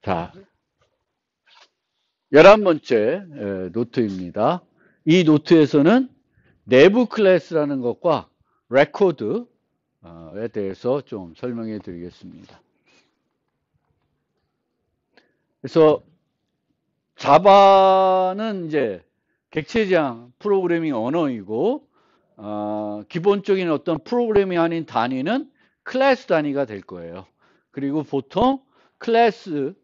자, 11번째 노트입니다. 이 노트에서는 내부 클래스라는 것과 레코드에 대해서 좀 설명해 드리겠습니다. 그래서 자바는 이제 객체지향 프로그래밍 언어이고 기본적인 어떤 프로그래밍 아닌 단위는 클래스 단위가 될 거예요. 그리고 보통 클래스를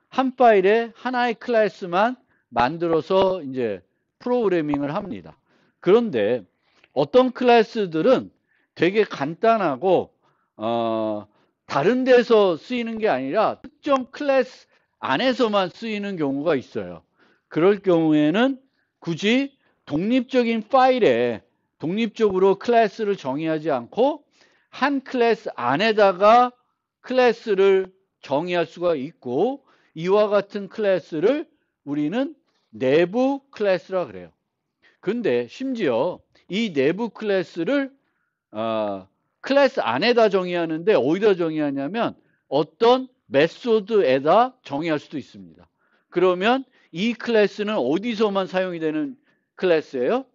한 파일에 하나의 클래스만 만들어서 이제 프로그래밍을 합니다. 그런데 어떤 클래스들은 되게 간단하고 다른 데서 쓰이는 게 아니라 특정 클래스 안에서만 쓰이는 경우가 있어요. 그럴 경우에는 굳이 독립적인 파일에 독립적으로 클래스를 정의하지 않고 한 클래스 안에다가 클래스를 정의할 수가 있고, 이와 같은 클래스를 우리는 내부 클래스라 그래요. 근데 심지어 이 내부 클래스를 클래스 안에다 정의하는데 어디다 정의하냐면 어떤 메소드에다 정의할 수도 있습니다. 그러면 이 클래스는 어디서만 사용이 되는 클래스예요?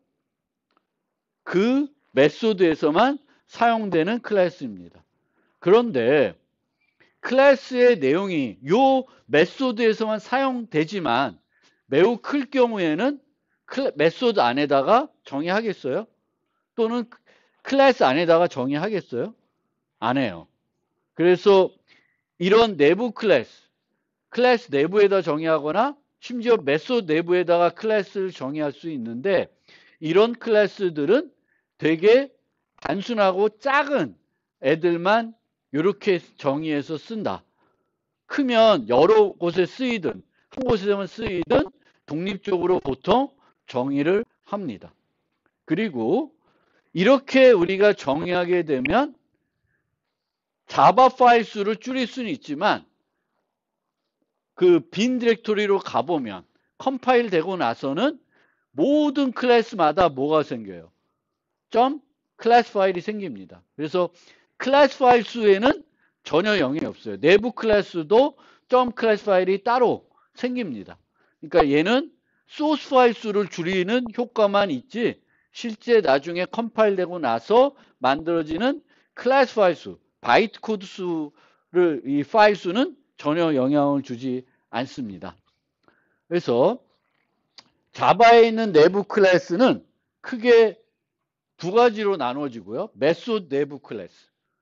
그 메소드에서만 사용되는 클래스입니다. 그런데 클래스의 내용이 요 메소드에서만 사용되지만 매우 클 경우에는 메소드 안에다가 정의하겠어요? 또는 클래스 안에다가 정의하겠어요? 안 해요. 그래서 이런 내부 클래스 내부에다 정의하거나 심지어 메소드 내부에다가 클래스를 정의할 수 있는데, 이런 클래스들은 되게 단순하고 작은 애들만 이렇게 정의해서 쓴다. 크면 여러 곳에 쓰이든 한 곳에만 쓰이든 독립적으로 보통 정의를 합니다. 그리고 이렇게 우리가 정의하게 되면 자바 파일 수를 줄일 수는 있지만 그 빈 디렉토리로 가보면 컴파일 되고 나서는 모든 클래스마다 뭐가 생겨요? 점 클래스 파일이 생깁니다. 그래서 클래스 파일 수에는 전혀 영향이 없어요. 내부 클래스도 점 클래스 파일이 따로 생깁니다. 그러니까 얘는 소스 파일 수를 줄이는 효과만 있지 실제 나중에 컴파일 되고 나서 만들어지는 클래스 파일 수, 바이트 코드 수를 이 파일 수는 전혀 영향을 주지 않습니다. 그래서 자바에 있는 내부 클래스는 크게 두 가지로 나눠지고요. 메소드 내부 클래스.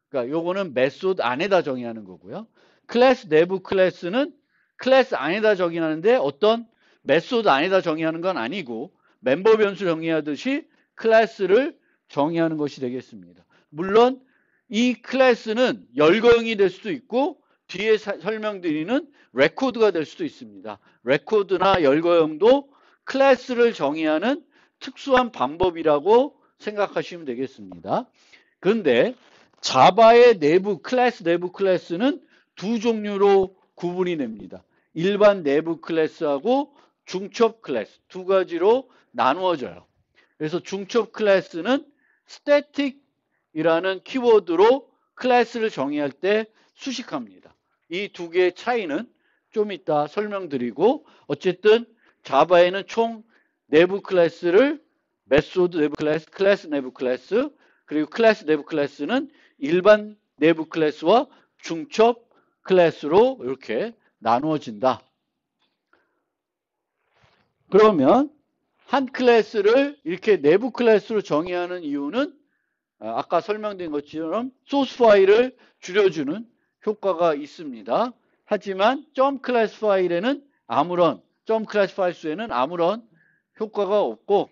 그러니까 요거는 메소드 안에다 정의하는 거고요. 클래스 내부 클래스는 클래스 안에다 정의하는데 어떤 메소드 안에다 정의하는 건 아니고 멤버 변수 정의하듯이 클래스를 정의하는 것이 되겠습니다. 물론 이 클래스는 열거형이 될 수도 있고 뒤에 설명드리는 레코드가 될 수도 있습니다. 레코드나 열거형도 클래스를 정의하는 특수한 방법이라고 생각하시면 되겠습니다. 그런데 자바의 내부 클래스는 두 종류로 구분이 됩니다. 일반 내부 클래스하고 중첩 클래스 두 가지로 나누어져요. 그래서 중첩 클래스는 static이라는 키워드로 클래스를 정의할 때 수식합니다. 이 두 개의 차이는 좀 이따 설명드리고, 어쨌든 자바에는 총 내부 클래스를 메소드 내부 클래스, 클래스 내부 클래스, 그리고 클래스 내부 클래스는 일반 내부 클래스와 중첩 클래스로 이렇게 나누어진다. 그러면 한 클래스를 이렇게 내부 클래스로 정의하는 이유는 아까 설명드린 것처럼 소스 파일을 줄여주는 효과가 있습니다. 하지만 점 클래스 파일에는 점 클래스 파일 수에는 아무런 효과가 없고,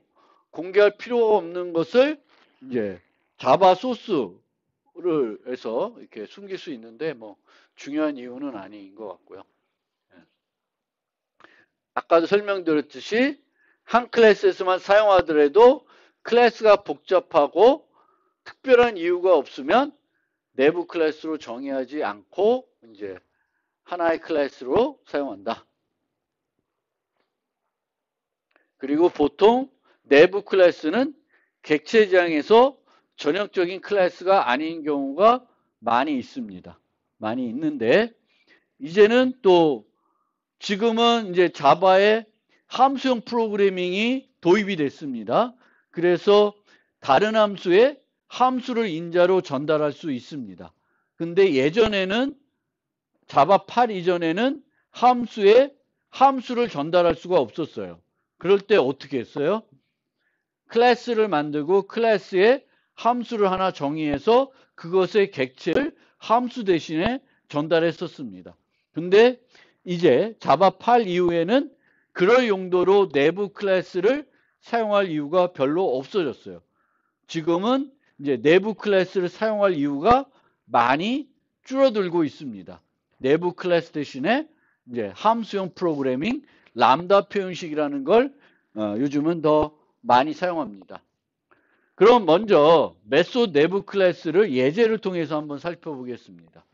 공개할 필요가 없는 것을 이제 자바 소스를 해서 이렇게 숨길 수 있는데 뭐 중요한 이유는 아닌 것 같고요. 아까도 설명드렸듯이 한 클래스에서만 사용하더라도 클래스가 복잡하고 특별한 이유가 없으면 내부 클래스로 정의하지 않고 이제 하나의 클래스로 사용한다. 그리고 보통 내부 클래스는 객체지향에서 전형적인 클래스가 아닌 경우가 많이 있습니다. 많이 있는데 이제는 또 지금은 이제 자바에 함수형 프로그래밍이 도입이 됐습니다. 그래서 다른 함수에 함수를 인자로 전달할 수 있습니다. 근데 예전에는 자바 8 이전에는 함수에 함수를 전달할 수가 없었어요. 그럴 때 어떻게 했어요? 클래스를 만들고 클래스에 함수를 하나 정의해서 그것의 객체를 함수 대신에 전달했었습니다. 근데 이제 자바 8 이후에는 그럴 용도로 내부 클래스를 사용할 이유가 별로 없어졌어요. 지금은 이제 내부 클래스를 사용할 이유가 많이 줄어들고 있습니다. 내부 클래스 대신에 이제 함수형 프로그래밍, 람다 표현식이라는 걸 요즘은 더 많이 사용합니다. 그럼 먼저 메소드 내부 클래스를 예제를 통해서 한번 살펴보겠습니다.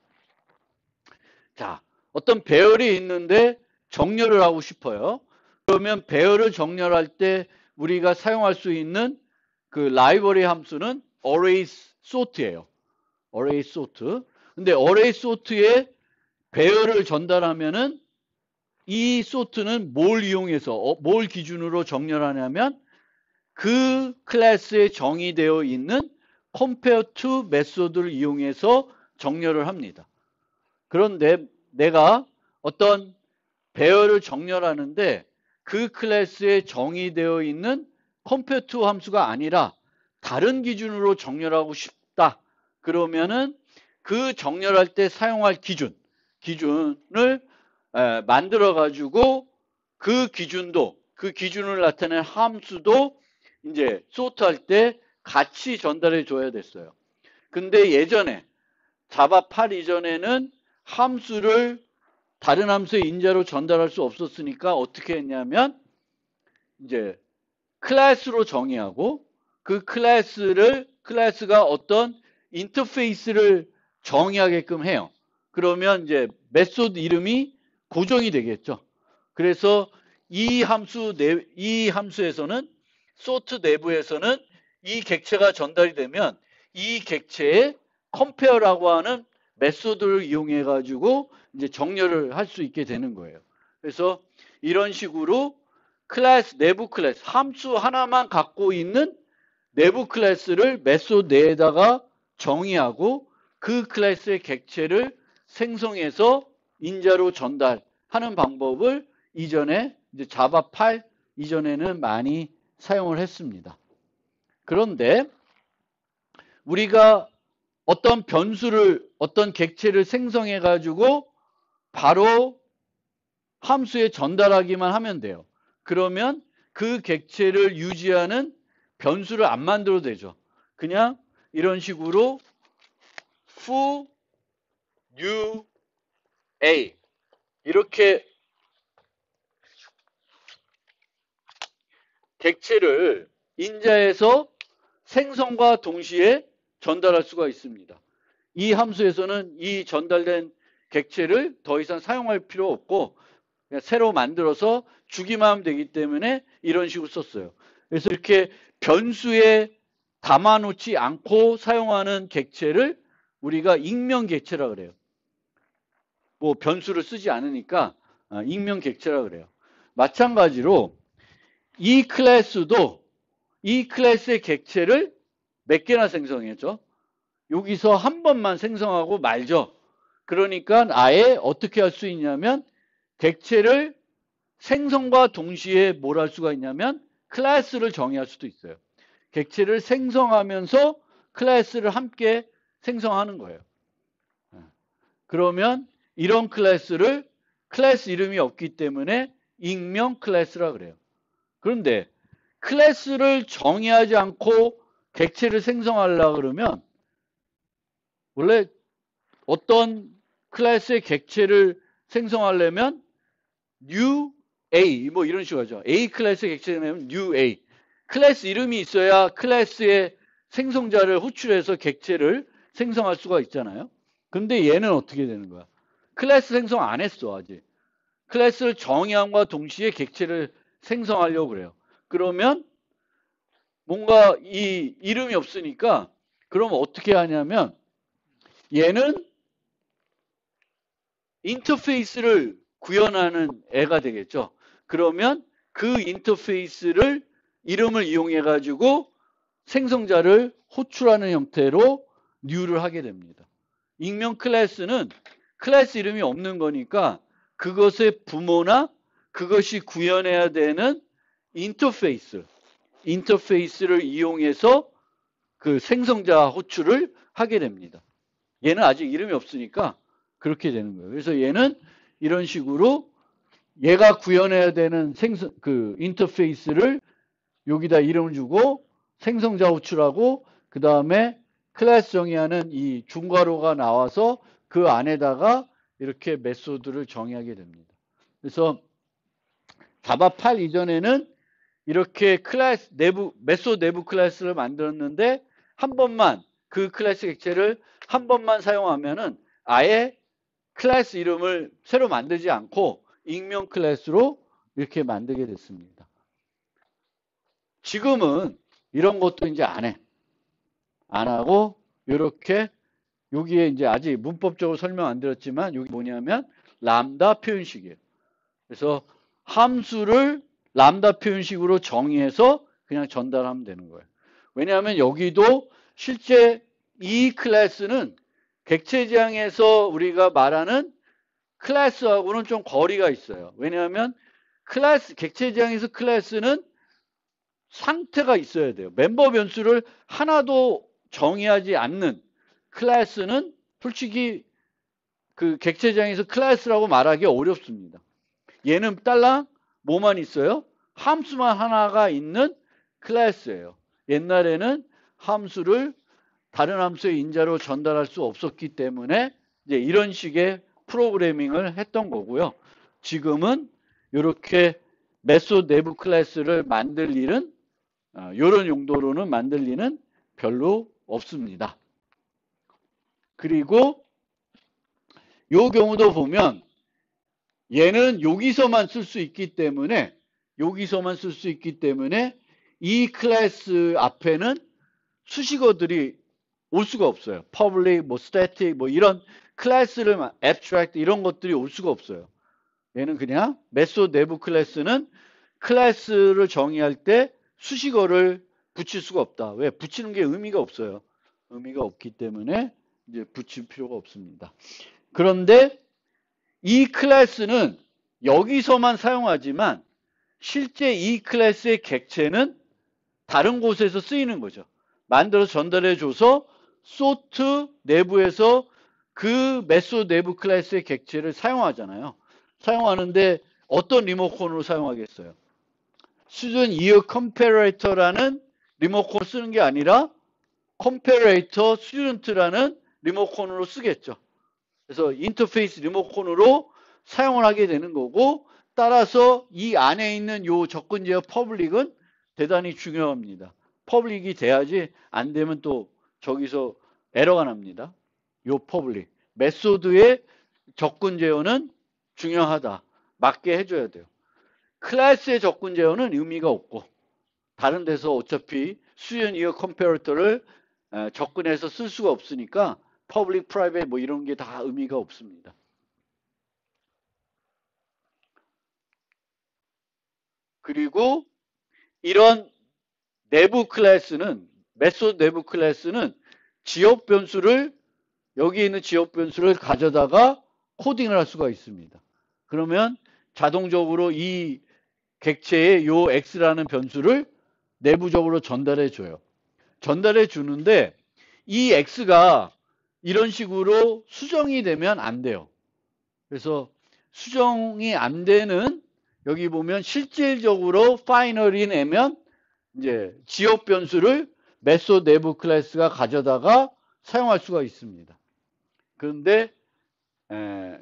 자, 어떤 배열이 있는데 정렬을 하고 싶어요. 그러면 배열을 정렬할 때 우리가 사용할 수 있는 그 라이브러리 함수는 array sort예요. array sort. 근데 array sort에 배열을 전달하면은 이 sort는 뭘 이용해서 뭘 기준으로 정렬하냐면 그 클래스에 정의되어 있는 compare to 메소드를 이용해서 정렬을 합니다. 그런데 내가 어떤 배열을 정렬하는데 그 클래스에 정의되어 있는 compare to 함수가 아니라 다른 기준으로 정렬하고 싶다. 그러면은 그 정렬할 때 사용할 기준을 만들어 가지고 그 기준을 나타낸 함수도 이제 소트할 때 같이 전달해 줘야 됐어요. 근데 예전에 자바 8 이전에는 함수를 다른 함수의 인자로 전달할 수 없었으니까 어떻게 했냐면 이제 클래스로 정의하고 그 클래스가 어떤 인터페이스를 정의하게끔 해요. 그러면 이제 메소드 이름이 고정이 되겠죠. 그래서 이 함수에서는 sort 내부에서는 이 객체가 전달이 되면 이 객체에 compare라고 하는 메소드를 이용해 가지고 이제 정렬을 할 수 있게 되는 거예요. 그래서 이런 식으로 내부 클래스 함수 하나만 갖고 있는 내부 클래스를 메소드 내에다가 정의하고 그 클래스의 객체를 생성해서 인자로 전달하는 방법을 이전에 이제 자바 8 이전에는 많이 사용을 했습니다. 그런데 우리가 어떤 어떤 객체를 생성해 가지고 바로 함수에 전달하기만 하면 돼요. 그러면 그 객체를 유지하는 변수를 안 만들어도 되죠. 그냥 이런 식으로 foo new a 이렇게 객체를 인자해서 생성과 동시에 전달할 수가 있습니다. 이 함수에서는 이 전달된 객체를 더 이상 사용할 필요 없고 그냥 새로 만들어서 주기만 하면 되기 때문에 이런 식으로 썼어요. 그래서 이렇게 변수에 담아놓지 않고 사용하는 객체를 우리가 익명 객체라 그래요. 뭐 변수를 쓰지 않으니까 익명 객체라 그래요. 마찬가지로 이 클래스도 이 클래스의 객체를 몇 개나 생성했죠? 여기서 한 번만 생성하고 말죠. 그러니까 아예 어떻게 할 수 있냐면 객체를 생성과 동시에 뭘 할 수가 있냐면 클래스를 정의할 수도 있어요. 객체를 생성하면서 클래스를 함께 생성하는 거예요. 그러면 이런 클래스를 클래스 이름이 없기 때문에 익명 클래스라 그래요. 그런데 클래스를 정의하지 않고 객체를 생성하려고 그러면 원래 어떤 클래스의 객체를 생성하려면 new A 뭐 이런 식으로 하죠. A 클래스의 객체는 new A. 클래스 이름이 있어야 클래스의 생성자를 호출해서 객체를 생성할 수가 있잖아요. 근데 얘는 어떻게 되는 거야? 클래스 생성 안 했어 아직. 클래스를 정의함과 동시에 객체를 생성하려고 그래요. 그러면 뭔가 이 이름이 없으니까 그럼 어떻게 하냐면 얘는 인터페이스를 구현하는 애가 되겠죠. 그러면 그 인터페이스를 이름을 이용해 가지고 생성자를 호출하는 형태로 new를 하게 됩니다. 익명 클래스는 클래스 이름이 없는 거니까 그것의 부모나 그것이 구현해야 되는 인터페이스를 이용해서 그 생성자 호출을 하게 됩니다. 얘는 아직 이름이 없으니까 그렇게 되는 거예요. 그래서 얘는 이런 식으로 얘가 구현해야 되는 그 인터페이스를 여기다 이름을 주고 생성자 호출하고 그 다음에 클래스 정의하는 이 중괄호가 나와서 그 안에다가 이렇게 메소드를 정의하게 됩니다. 그래서 자바 8 이전에는 이렇게 클래스 내부 메소드 내부 클래스를 만들었는데 한 번만 그 클래스 객체를 한 번만 사용하면은 아예 클래스 이름을 새로 만들지 않고 익명 클래스로 이렇게 만들게 됐습니다. 지금은 이런 것도 이제 안 해. 안 하고 이렇게 여기에 이제 아직 문법적으로 설명 안 드렸지만 여기 뭐냐면 람다 표현식이에요. 그래서 함수를 람다 표현식으로 정의해서 그냥 전달하면 되는 거예요. 왜냐하면 여기도 실제 이 클래스는 객체지향에서 우리가 말하는 클래스하고는 좀 거리가 있어요. 왜냐하면 객체지향에서 클래스는 상태가 있어야 돼요. 멤버 변수를 하나도 정의하지 않는 클래스는 솔직히 그 객체지향에서 클래스라고 말하기 어렵습니다. 얘는 딸랑 뭐만 있어요? 함수만 하나가 있는 클래스예요. 옛날에는 함수를 다른 함수의 인자로 전달할 수 없었기 때문에 이제 이런 식의 프로그래밍을 했던 거고요. 지금은 이렇게 메소드 내부 클래스를 만들 일은 이런 용도로는 만들 일은 별로 없습니다. 그리고 이 경우도 보면 얘는 여기서만 쓸 수 있기 때문에 이 클래스 앞에는 수식어들이 올 수가 없어요. public, 뭐 static, 뭐 이런 클래스를 abstract 이런 것들이 올 수가 없어요. 얘는 그냥 메소드 내부 클래스는 클래스를 정의할 때 수식어를 붙일 수가 없다. 왜? 붙이는 게 의미가 없어요. 의미가 없기 때문에 이제 붙일 필요가 없습니다. 그런데 이 클래스는 여기서만 사용하지만 실제 이 클래스의 객체는 다른 곳에서 쓰이는 거죠. 만들어서 전달해줘서 소트 내부에서 그 메소드 내부 클래스의 객체를 사용하잖아요. 사용하는데 어떤 리모컨으로 사용하겠어요? student year comparator라는 리모컨을 쓰는 게 아니라 comparator student라는 리모컨으로 쓰겠죠. 그래서 인터페이스 리모컨으로 사용을 하게 되는 거고 따라서 이 안에 있는 요 접근 제어 퍼블릭은 대단히 중요합니다. 퍼블릭이 돼야지 안 되면 또 저기서 에러가 납니다. 요 퍼블릭. 메소드의 접근 제어는 중요하다. 맞게 해줘야 돼요. 클래스의 접근 제어는 의미가 없고 다른 데서 어차피 수연 이어 컴페어터를 접근해서 쓸 수가 없으니까 퍼블릭, 프라이빗 뭐 이런 게 다 의미가 없습니다. 그리고 이런 내부 클래스는 메소드 내부 클래스는 지역 변수를 여기 있는 지역 변수를 가져다가 코딩을 할 수가 있습니다. 그러면 자동적으로 이 객체의 요 x라는 변수를 내부적으로 전달해 줘요. 전달해 주는데 이 x가 이런 식으로 수정이 되면 안 돼요. 그래서 수정이 안 되는 여기 보면 실질적으로 finally 내면 이제 지역 변수를 메소드 내부 클래스가 가져다가 사용할 수가 있습니다. 그런데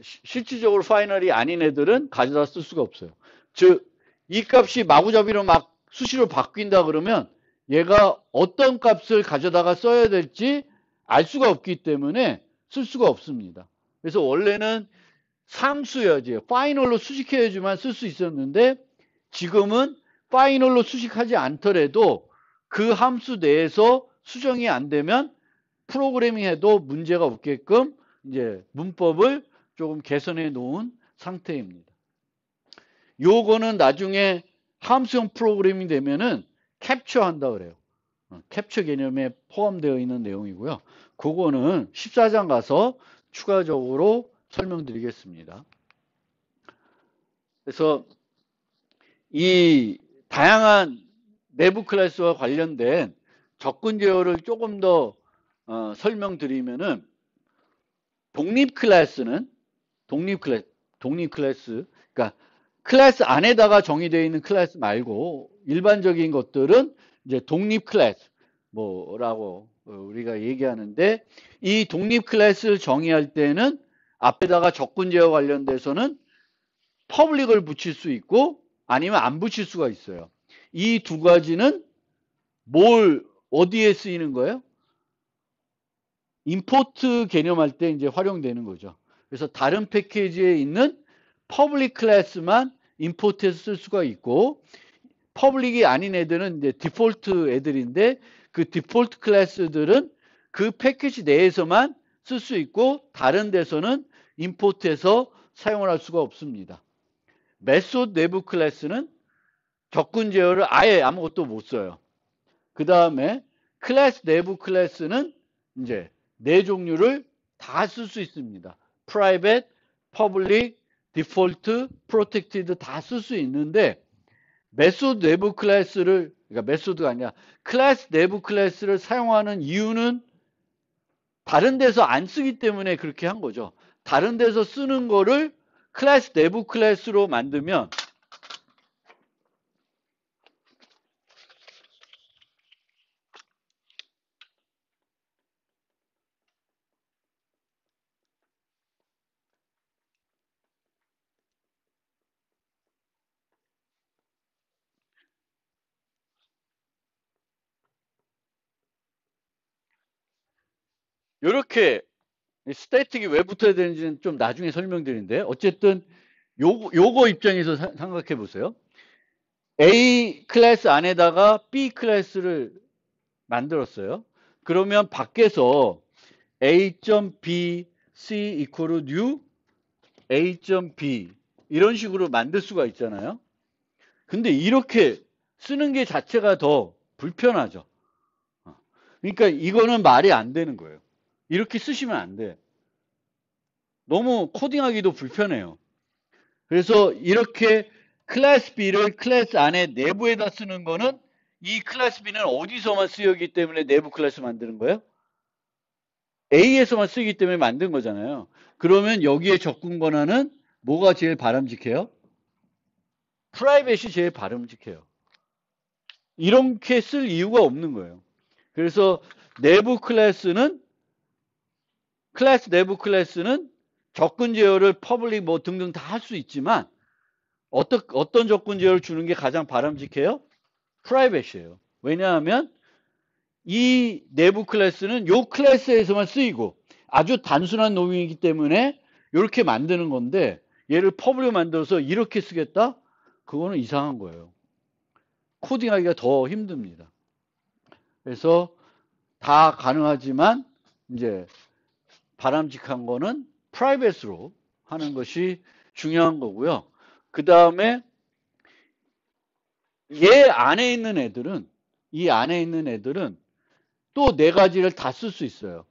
실질적으로 finally 아닌 애들은 가져다 쓸 수가 없어요. 즉 이 값이 마구잡이로 막 수시로 바뀐다 그러면 얘가 어떤 값을 가져다가 써야 될지 알 수가 없기 때문에 쓸 수가 없습니다. 그래서 원래는 상수여야지 파이널로 수식해야지만 쓸 수 있었는데 지금은 파이널로 수식하지 않더라도 그 함수 내에서 수정이 안 되면 프로그래밍 해도 문제가 없게끔 이제 문법을 조금 개선해 놓은 상태입니다. 요거는 나중에 함수형 프로그래밍이 되면은 캡처 한다 그래요. 캡처 개념에 포함되어 있는 내용이고요. 그거는 14장 가서 추가적으로 설명드리겠습니다. 그래서 이 다양한 내부 클래스와 관련된 접근 제어를 조금 더 설명드리면은 독립 클래스, 그러니까 클래스 안에다가 정의되어 있는 클래스 말고 일반적인 것들은 이제 독립 클래스 뭐라고 우리가 얘기하는데, 이 독립 클래스를 정의할 때는 앞에다가 접근 제어 관련돼서는 퍼블릭을 붙일 수 있고 아니면 안 붙일 수가 있어요. 이 두 가지는 어디에 쓰이는 거예요? 임포트 개념할 때 이제 활용되는 거죠. 그래서 다른 패키지에 있는 퍼블릭 클래스만 임포트해서 쓸 수가 있고, 퍼블릭이 아닌 애들은 이제 디폴트 애들인데, 그 디폴트 클래스들은 그 패키지 내에서만 쓸 수 있고 다른 데서는 임포트해서 사용을 할 수가 없습니다. 메소드 내부 클래스는 접근 제어를 아예 아무것도 못 써요. 그 다음에 클래스 내부 클래스는 이제 네 종류를 다 쓸 수 있습니다. private, public, default, protected 다 쓸 수 있는데, 메소드 내부 클래스를, 그러니까 메소드가 아니라 클래스 내부 클래스를 사용하는 이유는 다른 데서 안 쓰기 때문에 그렇게 한 거죠. 다른 데서 쓰는 거를 클래스 내부 클래스로 만들면 이렇게 스태틱이 왜 붙어야 되는지는 좀 나중에 설명드리는데, 어쨌든 요거 입장에서 생각해 보세요. A 클래스 안에다가 B 클래스를 만들었어요. 그러면 밖에서 A.B, C equal new A.B 이런 식으로 만들 수가 있잖아요. 근데 이렇게 쓰는 게 자체가 더 불편하죠. 그러니까 이거는 말이 안 되는 거예요. 이렇게 쓰시면 안 돼. 너무 코딩하기도 불편해요. 그래서 이렇게 클래스 B를 클래스 안에 내부에다 쓰는 거는, 이 클래스 B는 어디서만 쓰이기 때문에 내부 클래스 만드는 거예요? A에서만 쓰기 때문에 만든 거잖아요. 그러면 여기에 접근 권한은 뭐가 제일 바람직해요? 프라이빗이 제일 바람직해요. 이렇게 쓸 이유가 없는 거예요. 그래서 내부 클래스 내부 클래스는 접근 제어를 퍼블릭 뭐 등등 다 할 수 있지만, 어떤 접근 제어를 주는 게 가장 바람직해요? 프라이빗이에요. 왜냐하면 이 내부 클래스는 요 클래스에서만 쓰이고 아주 단순한 놈이기 때문에 이렇게 만드는 건데, 얘를 퍼블릭 만들어서 이렇게 쓰겠다? 그거는 이상한 거예요. 코딩하기가 더 힘듭니다. 그래서 다 가능하지만 이제 바람직한 거는 프라이빗으로 하는 것이 중요한 거고요. 그 다음에 이 안에 있는 애들은 또 네 가지를 다 쓸 수 있어요.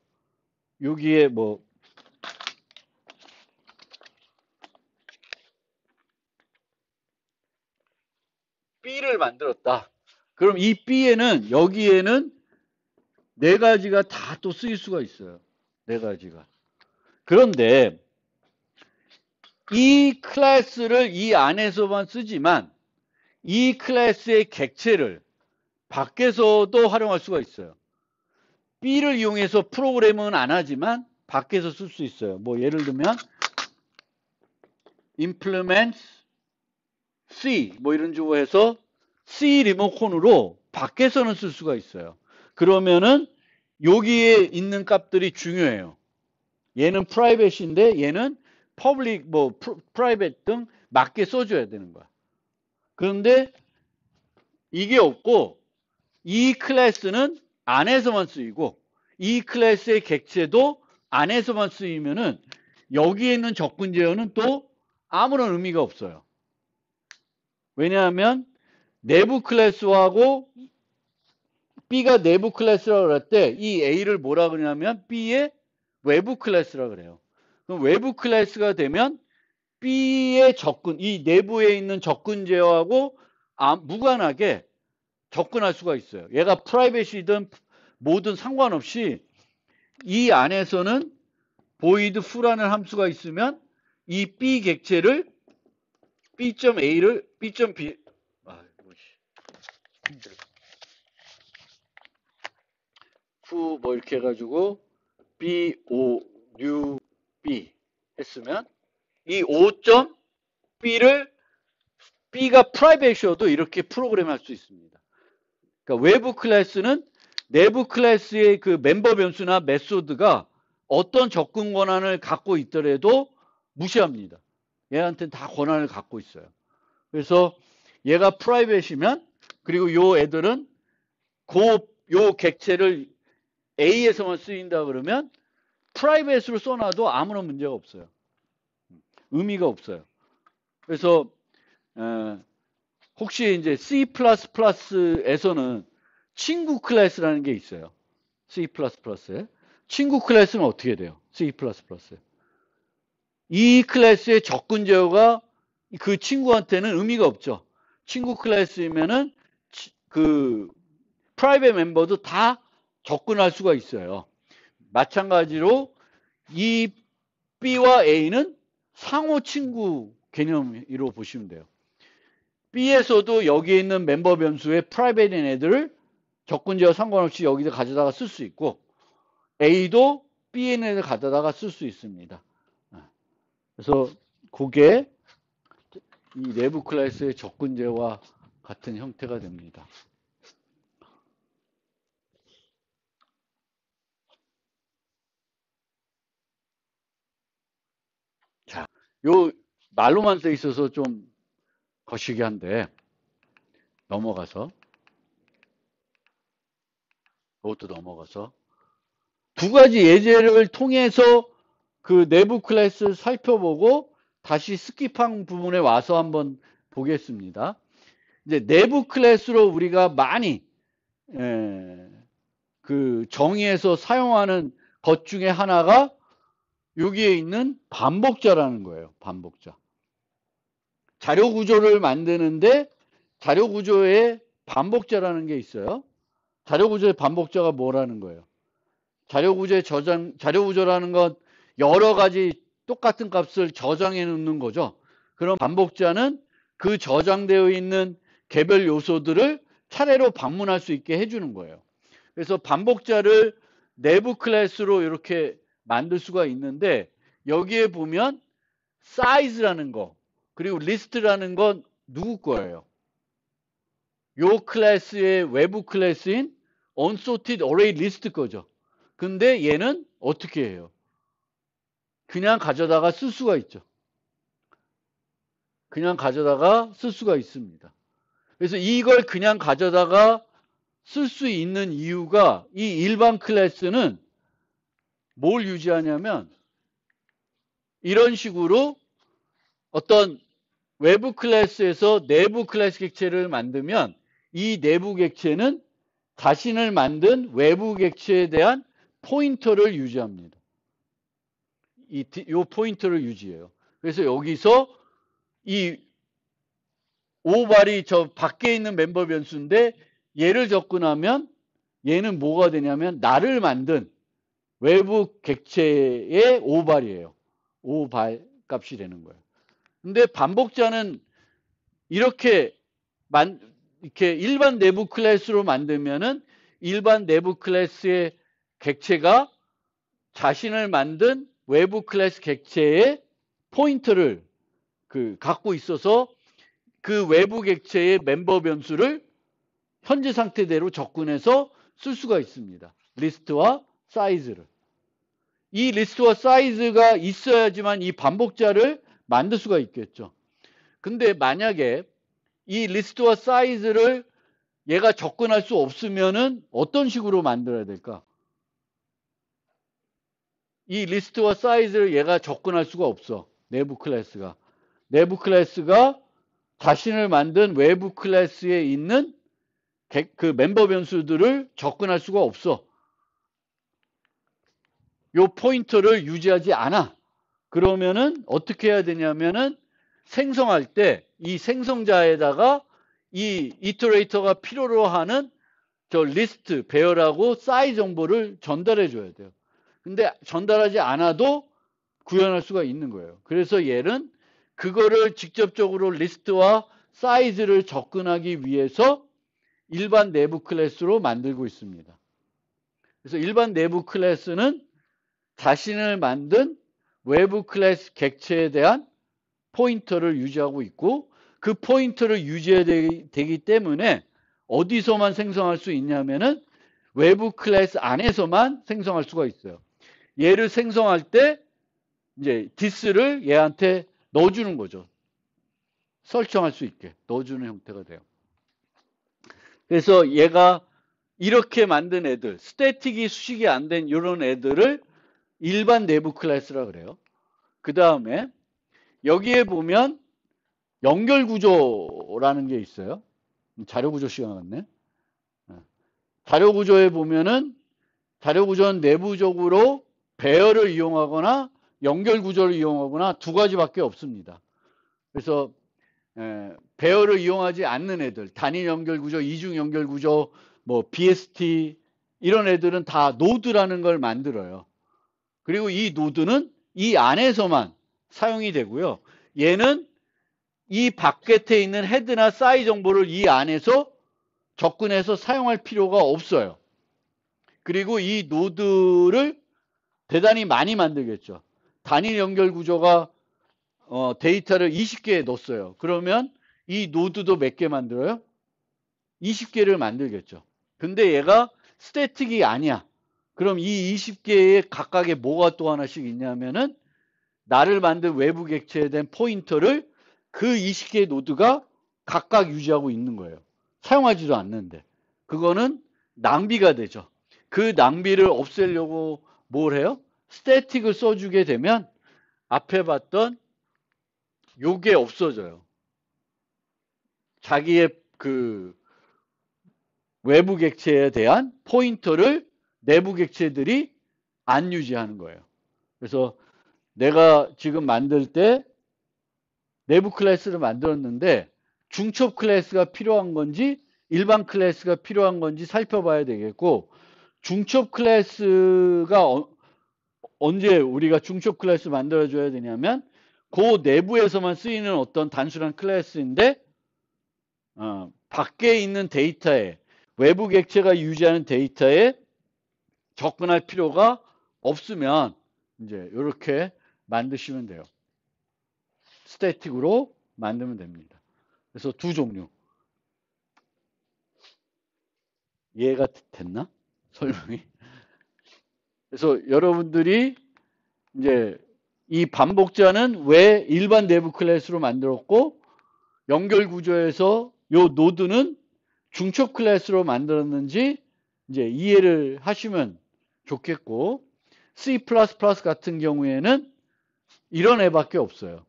여기에 뭐 B를 만들었다. 그럼 이 B에는, 여기에는 네 가지가 다 또 쓰일 수가 있어요. 네 가지가. 그런데 이 클래스를 이 안에서만 쓰지만 이 클래스의 객체를 밖에서도 활용할 수가 있어요. B를 이용해서 프로그램은 안 하지만 밖에서 쓸 수 있어요. 뭐 예를 들면 implement C 뭐 이런 식으로 해서 C 리모컨으로 밖에서는 쓸 수가 있어요. 그러면은 여기에 있는 값들이 중요해요. 얘는 프라이빗인데 얘는 퍼블릭 뭐 프라이빗 등 맞게 써줘야 되는 거야. 그런데 이게 없고 이 클래스는 안에서만 쓰이고 이 클래스의 객체도 안에서만 쓰이면은 여기에 있는 접근 제어는 또 아무런 의미가 없어요. 왜냐하면 내부 클래스하고 B가 내부 클래스라고 그럴 때 이 A를 뭐라 그러냐면 B의 외부 클래스라고 그래요. 그럼 외부 클래스가 되면 B의 접근, 이 내부에 있는 접근 제어하고 무관하게 접근할 수가 있어요. 얘가 프라이빗이든 뭐든 상관없이 이 안에서는 void fu라는 함수가 있으면 이 B 객체를 B.A를 B.B fu 뭐 이렇게 해가지고 B O new B 했으면 이 5.B를 B가 프라이빗이어도 이렇게 프로그램할 수 있습니다. 그러니까 외부 클래스는 내부 클래스의 그 멤버 변수나 메소드가 어떤 접근 권한을 갖고 있더라도 무시합니다. 얘한테는 다 권한을 갖고 있어요. 그래서 얘가 프라이빗이면 그리고 요 애들은 요 객체를 A에서만 쓰인다 그러면 프라이빗으로 써놔도 아무런 문제가 없어요. 의미가 없어요. 그래서 혹시 이제 C++에서는 친구 클래스라는 게 있어요. C++에. 친구 클래스는 어떻게 돼요? C++에. 이 클래스의 접근 제어가 그 친구한테는 의미가 없죠. 친구 클래스이면은 그 프라이빗 멤버도 다 접근할 수가 있어요. 마찬가지로 이 B와 A는 상호 친구 개념으로 보시면 돼요. B에서도 여기에 있는 멤버 변수의 프라이빗인 애들을 접근 제어 상관없이 여기다 가져다가 쓸 수 있고 A도 B에 있는 애들 가져다가 쓸 수 있습니다. 그래서 그게 이 내부 클래스의 접근 제어와 같은 형태가 됩니다. 자, 요 말로만 써 있어서 좀 거시기 한데 넘어가서 이것도 넘어가서 두 가지 예제를 통해서 그 내부 클래스 살펴보고 다시 스킵한 부분에 와서 한번 보겠습니다. 이제 내부 클래스로 우리가 많이 그 정의해서 사용하는 것 중에 하나가 여기에 있는 반복자라는 거예요. 반복자. 자료 구조를 만드는데 자료 구조에 반복자라는 게 있어요. 자료 구조의 반복자가 뭐라는 거예요? 자료 구조라는 건 여러 가지 똑같은 값을 저장해 놓는 거죠. 그럼 반복자는 그 저장되어 있는 개별 요소들을 차례로 방문할 수 있게 해주는 거예요. 그래서 반복자를 내부 클래스로 이렇게 만들 수가 있는데 여기에 보면 size라는 거 그리고 list라는 건 누구 거예요? 요 클래스의 외부 클래스인 unsorted array list 거죠. 근데 얘는 어떻게 해요? 그냥 가져다가 쓸 수가 있죠. 그냥 가져다가 쓸 수가 있습니다. 그래서 이걸 그냥 가져다가 쓸 수 있는 이유가 이 일반 클래스는 뭘 유지하냐면 이런 식으로 어떤 외부 클래스에서 내부 클래스 객체를 만들면 이 내부 객체는 자신을 만든 외부 객체에 대한 포인터를 유지합니다. 요 포인터를 유지해요. 그래서 여기서 이 오발이 저 밖에 있는 멤버 변수인데 얘를 접근하면 얘는 뭐가 되냐면 나를 만든 외부 객체의 오발이에요. 오발 값이 되는 거예요. 근데 반복자는 이렇게 일반 내부 클래스로 만들면은 일반 내부 클래스의 객체가 자신을 만든 외부 클래스 객체의 포인터를 갖고 있어서 그 외부 객체의 멤버 변수를 현재 상태대로 접근해서 쓸 수가 있습니다. 리스트와 사이즈를. 이 리스트와 사이즈가 있어야지만 이 반복자를 만들 수가 있겠죠. 근데 만약에 이 리스트와 사이즈를 얘가 접근할 수 없으면은 어떤 식으로 만들어야 될까? 이 리스트와 사이즈를 얘가 접근할 수가 없어. 내부 클래스가. 내부 클래스가 자신을 만든 외부 클래스에 있는 그 멤버 변수들을 접근할 수가 없어. 요 포인터를 유지하지 않아. 그러면은 어떻게 해야 되냐면은 생성할 때 이 생성자에다가 이 이터레이터가 필요로 하는 저 리스트, 배열하고 사이즈 정보를 전달해 줘야 돼요. 근데 전달하지 않아도 구현할 수가 있는 거예요. 그래서 얘는 그거를 직접적으로 리스트와 사이즈를 접근하기 위해서 일반 내부 클래스로 만들고 있습니다. 그래서 일반 내부 클래스는 자신을 만든 외부 클래스 객체에 대한 포인터를 유지하고 있고 그 포인터를 유지해야 되기 때문에 어디서만 생성할 수 있냐면은 외부 클래스 안에서만 생성할 수가 있어요. 얘를 생성할 때 이제 this를 얘한테 넣어주는 거죠. 설정할 수 있게 넣어주는 형태가 돼요. 그래서 얘가 이렇게 만든 애들, 스태틱이 수식이 안 된 이런 애들을 일반 내부 클래스라 그래요. 그 다음에 여기에 보면 연결 구조라는 게 있어요. 자료 구조 시간 같네. 자료 구조에 보면은 자료 구조는 내부적으로 배열을 이용하거나 연결 구조를 이용하거나 두 가지밖에 없습니다. 그래서 배열을 이용하지 않는 애들, 단일 연결 구조, 이중 연결 구조, 뭐 BST 이런 애들은 다 노드라는 걸 만들어요. 그리고 이 노드는 이 안에서만 사용이 되고요. 얘는 이 바깥에 있는 헤드나 사이 정보를 이 안에서 접근해서 사용할 필요가 없어요. 그리고 이 노드를 대단히 많이 만들겠죠. 단일 연결 구조가 데이터를 20개에 넣었어요. 그러면 이 노드도 몇 개 만들어요? 20개를 만들겠죠. 근데 얘가 스태틱이 아니야. 그럼 이 20개의 각각에 뭐가 또 하나씩 있냐면은 나를 만든 외부 객체에 대한 포인터를 그 20개의 노드가 각각 유지하고 있는 거예요. 사용하지도 않는데. 그거는 낭비가 되죠. 그 낭비를 없애려고 뭘 해요? 스태틱을 써주게 되면 앞에 봤던 요게 없어져요. 자기의 그 외부 객체에 대한 포인터를 내부 객체들이 안 유지하는 거예요. 그래서 내가 지금 만들 때 내부 클래스를 만들었는데 중첩 클래스가 필요한 건지 일반 클래스가 필요한 건지 살펴봐야 되겠고 중첩 클래스가 언제 우리가 중첩 클래스 만들어줘야 되냐면 그 내부에서만 쓰이는 어떤 단순한 클래스인데 밖에 있는 데이터에 외부 객체가 유지하는 데이터에 접근할 필요가 없으면 이제 이렇게 만드시면 돼요. 스태틱으로 만들면 됩니다. 그래서 두 종류. 이해가 됐나? 설명이. 그래서 여러분들이 이제 이 반복자는 왜 일반 내부 클래스로 만들었고 연결 구조에서 요 노드는 중첩 클래스로 만들었는지 이제 이해를 하시면 좋겠고 C++ 같은 경우에는 이런 애밖에 없어요.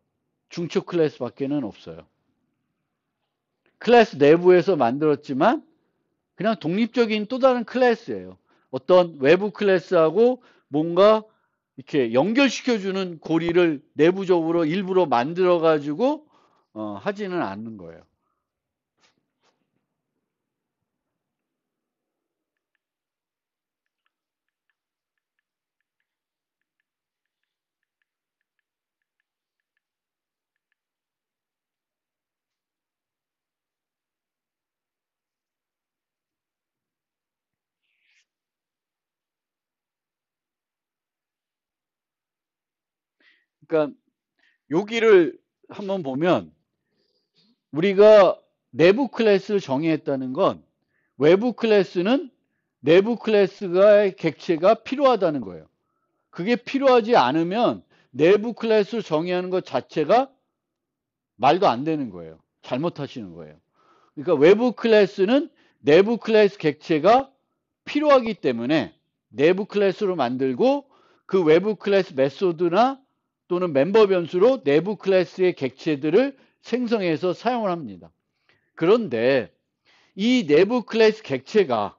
중첩 클래스 밖에는 없어요. 클래스 내부에서 만들었지만 그냥 독립적인 또 다른 클래스예요. 어떤 외부 클래스하고 뭔가 이렇게 연결시켜주는 고리를 내부적으로 일부러 만들어가지고 하지는 않는 거예요. 그러니까 여기를 한번 보면 우리가 내부 클래스를 정의했다는 건 외부 클래스는 내부 클래스의 객체가 필요하다는 거예요. 그게 필요하지 않으면 내부 클래스를 정의하는 것 자체가 말도 안 되는 거예요. 잘못하시는 거예요. 그러니까 외부 클래스는 내부 클래스 객체가 필요하기 때문에 내부 클래스로 만들고 그 외부 클래스 메소드나 또는 멤버 변수로 내부 클래스의 객체들을 생성해서 사용을 합니다. 그런데 이 내부 클래스 객체가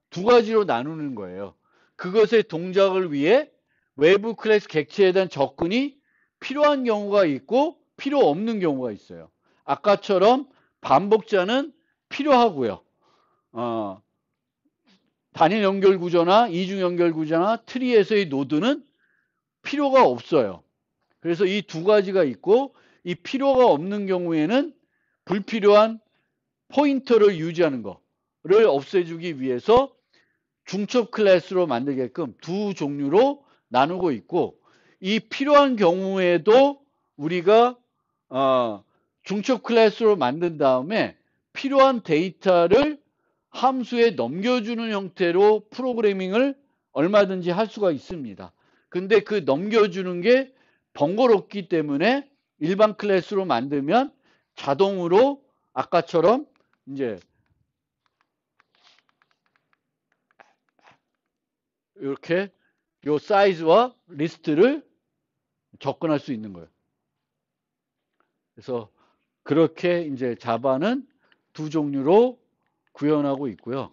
두 가지로 나누는 거예요. 그것의 동작을 위해 외부 클래스 객체에 대한 접근이 필요한 경우가 있고 필요 없는 경우가 있어요. 아까처럼 반복자는 필요하고요. 단일 연결 구조나 이중 연결 구조나 트리에서의 노드는 필요가 없어요. 그래서 이 두 가지가 있고 이 필요가 없는 경우에는 불필요한 포인터를 유지하는 거를 없애주기 위해서 중첩 클래스로 만들게끔 두 종류로 나누고 있고 이 필요한 경우에도 우리가 중첩 클래스로 만든 다음에 필요한 데이터를 함수에 넘겨주는 형태로 프로그래밍을 얼마든지 할 수가 있습니다. 근데 그 넘겨주는 게 번거롭기 때문에 일반 클래스로 만들면 자동으로 아까처럼 이제 이렇게 요 사이즈와 리스트를 접근할 수 있는 거예요. 그래서 그렇게 이제 자바는 두 종류로 구현하고 있고요.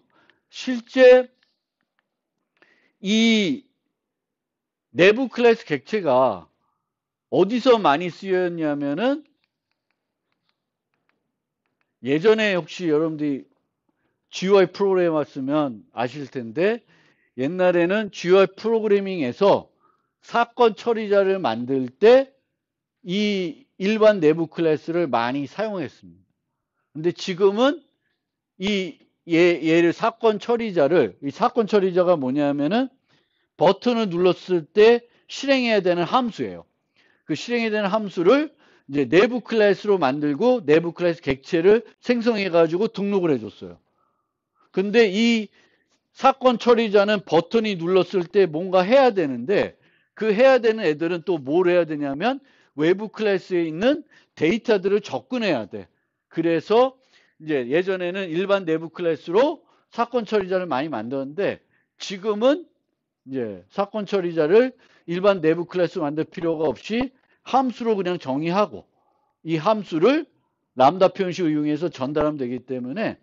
실제 이 내부 클래스 객체가 어디서 많이 쓰였냐면은 예전에 혹시 여러분들이 GUI 프로그래머 쓰면 아실 텐데 옛날에는 GUI 프로그래밍에서 사건 처리자를 만들 때 이 일반 내부 클래스를 많이 사용했습니다. 근데 지금은 얘를 사건 처리자를, 이 사건 처리자가 뭐냐면은 버튼을 눌렀을 때 실행해야 되는 함수예요. 그 실행해야 되는 함수를 이제 내부 클래스로 만들고 내부 클래스 객체를 생성해가지고 등록을 해줬어요. 근데 이 사건 처리자는 버튼이 눌렀을 때 뭔가 해야 되는데 그 해야 되는 애들은 또 뭘 해야 되냐면 외부 클래스에 있는 데이터들을 접근해야 돼. 그래서 이제 예전에는 일반 내부 클래스로 사건 처리자를 많이 만들었는데 지금은 이제 사건 처리자를 일반 내부 클래스로 만들 필요가 없이 함수로 그냥 정의하고 이 함수를 람다 표현식을 이용해서 전달하면 되기 때문에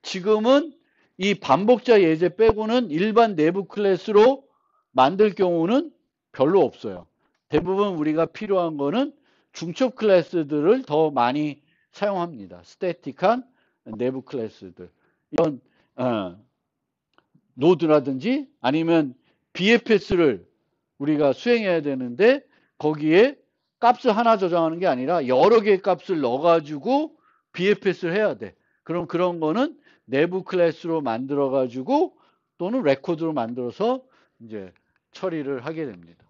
지금은 이 반복자 예제 빼고는 일반 내부 클래스로 만들 경우는 별로 없어요. 대부분 우리가 필요한 거는 중첩 클래스들을 더 많이 사용합니다. 스태틱한 내부 클래스들. 이런 노드라든지 아니면 BFS를 우리가 수행해야 되는데 거기에 값을 하나 저장하는 게 아니라 여러 개의 값을 넣어가지고 BFS를 해야 돼. 그럼 그런 거는 내부 클래스로 만들어가지고 또는 레코드로 만들어서 이제 처리를 하게 됩니다.